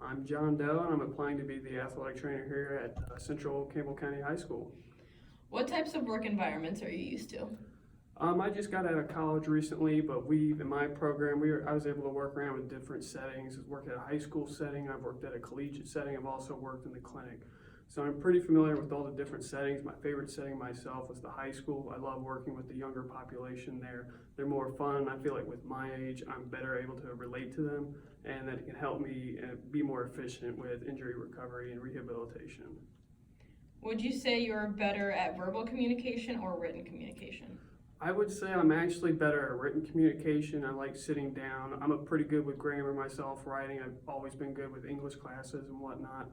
I'm John Doe, and I'm applying to be the athletic trainer here at Central Campbell County High School. What types of work environments are you used to? I just got out of college recently, but in my program, I was able to work around with different settings. I've worked at a high school setting, I've worked at a collegiate setting, I've also worked in the clinic. So I'm pretty familiar with all the different settings. My favorite setting myself was the high school. I love working with the younger population there. They're more fun. I feel like with my age, I'm better able to relate to them, and that it can help me be more efficient with injury recovery and rehabilitation. Would you say you're better at verbal communication or written communication? I would say I'm actually better at written communication. I like sitting down. I'm pretty good with grammar myself, writing. I've always been good with English classes and whatnot,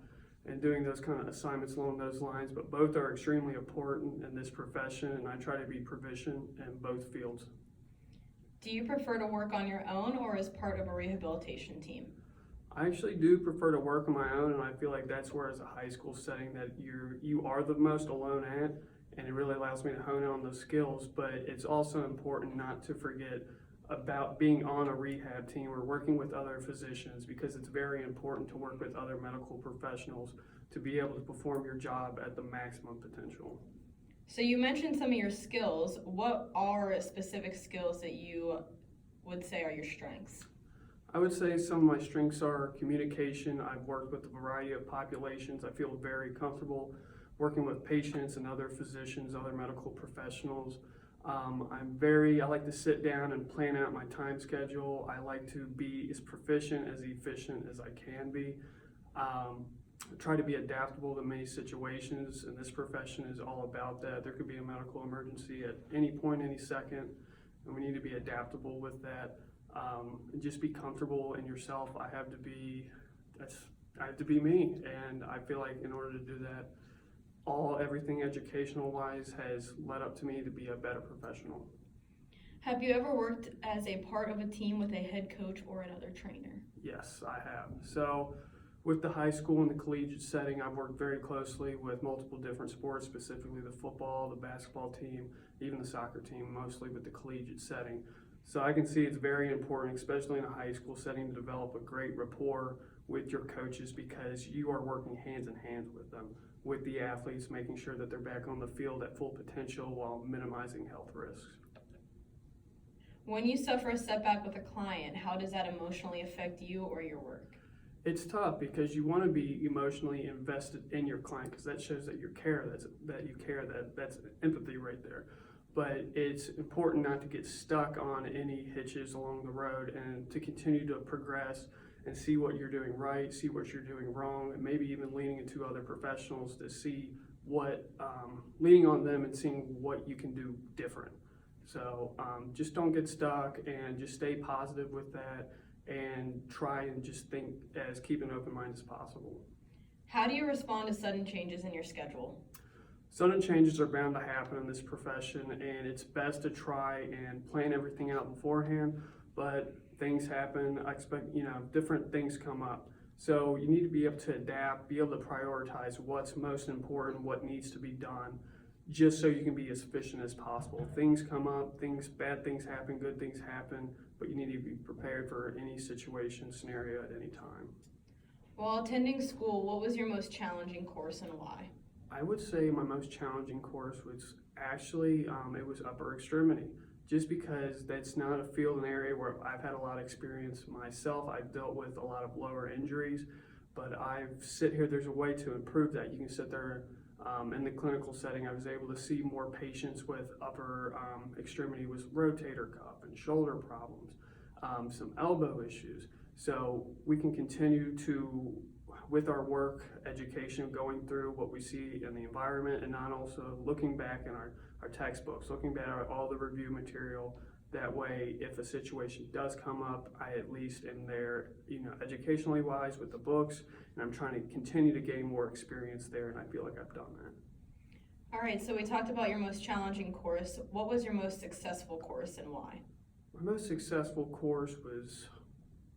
and doing those kind of assignments along those lines, but both are extremely important in this profession, and I try to be proficient in both fields. Do you prefer to work on your own or as part of a rehabilitation team? I actually do prefer to work on my own, and I feel like that's where, as a high school setting, that you are the most alone at, and it really allows me to hone in on those skills. But it's also important not to forget about being on a rehab team or working with other physicians, because it's very important to work with other medical professionals to be able to perform your job at the maximum potential. So you mentioned some of your skills. What are specific skills that you would say are your strengths? I would say some of my strengths are communication. I've worked with a variety of populations. I feel very comfortable working with patients and other physicians, other medical professionals. I like to sit down and plan out my time schedule. I like to be as proficient, as efficient as I can be. I try to be adaptable to many situations, and this profession is all about that. There could be a medical emergency at any point, any second, and we need to be adaptable with that. And just be comfortable in yourself. I have to be me, and I feel like in order to do that, everything educational wise has led up to me to be a better professional. Have you ever worked as a part of a team with a head coach or another trainer? Yes, I have. So with the high school and the collegiate setting, I've worked very closely with multiple different sports, specifically the football, the basketball team, even the soccer team, mostly with the collegiate setting. So I can see it's very important, especially in a high school setting, to develop a great rapport with your coaches, because you are working hands in hand with them, with the athletes, making sure that they're back on the field at full potential while minimizing health risks. When you suffer a setback with a client, how does that emotionally affect you or your work? It's tough because you want to be emotionally invested in your client, because that shows that you care, that's empathy right there. But it's important not to get stuck on any hitches along the road, and to continue to progress and see what you're doing right, see what you're doing wrong, and maybe even leaning into other professionals to see leaning on them and seeing what you can do different. So just don't get stuck, and just stay positive with that, and try and just keep an open mind as possible. How do you respond to sudden changes in your schedule? Sudden changes are bound to happen in this profession, and it's best to try and plan everything out beforehand, but things happen. I expect, different things come up. So you need to be able to adapt, be able to prioritize what's most important, what needs to be done, just so you can be as efficient as possible. Things come up, bad things happen, good things happen, but you need to be prepared for any situation, scenario at any time. While attending school, what was your most challenging course and why? I would say my most challenging course was actually, it was upper extremity, just because that's not a field and area where I've had a lot of experience myself. I've dealt with a lot of lower injuries, but there's a way to improve that. You can sit there in the clinical setting. I was able to see more patients with upper extremity with rotator cuff and shoulder problems, some elbow issues. So we can continue with our work, education, going through what we see in the environment, and not also looking back in our textbooks, looking back at all the review material. That way, if a situation does come up, I at least am there, educationally wise with the books, and I'm trying to continue to gain more experience there, and I feel like I've done that. All right, so we talked about your most challenging course. What was your most successful course and why? My most successful course was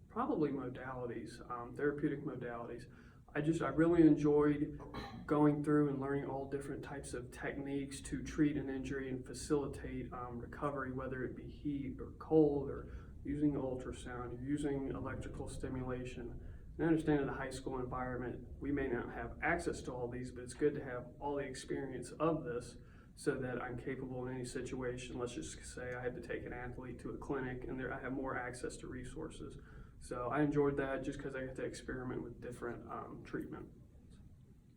probably modalities, therapeutic modalities. I really enjoyed going through and learning all different types of techniques to treat an injury and facilitate recovery, whether it be heat or cold, or using ultrasound, or using electrical stimulation. And I understand in the high school environment, we may not have access to all these, but it's good to have all the experience of this so that I'm capable in any situation. Let's just say I had to take an athlete to a clinic and there I have more access to resources. So I enjoyed that just because I got to experiment with different treatment.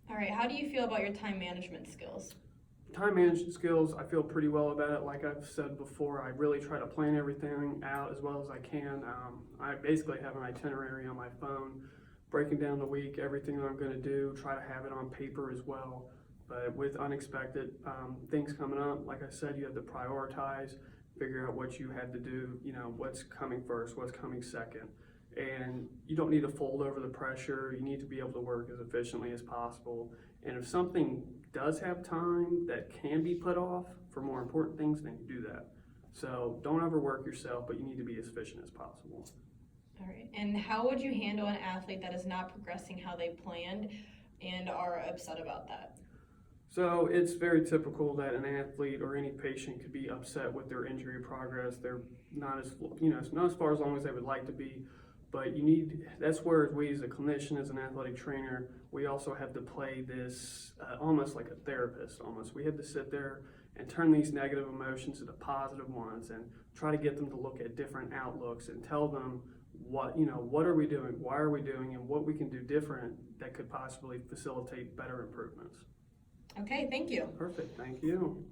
All right, how do you feel about your time management skills? Time management skills, I feel pretty well about it. Like I've said before, I really try to plan everything out as well as I can. I basically have an itinerary on my phone, breaking down the week, everything that I'm going to do, try to have it on paper as well. But with unexpected things coming up, like I said, you have to prioritize, figure out what you had to do, what's coming first, what's coming second. And you don't need to fold over the pressure. You need to be able to work as efficiently as possible. And if something does have time that can be put off for more important things, then you do that. So don't overwork yourself, but you need to be as efficient as possible. All right, and how would you handle an athlete that is not progressing how they planned and are upset about that? So it's very typical that an athlete or any patient could be upset with their injury progress. They're not as, not as far as long as they would like to be. But that's where we as a clinician, as an athletic trainer, we also have to play this almost like a therapist almost. We have to sit there and turn these negative emotions into positive ones and try to get them to look at different outlooks and tell them what are we doing, why are we doing, and what we can do different that could possibly facilitate better improvements. Okay, thank you. Perfect, thank you.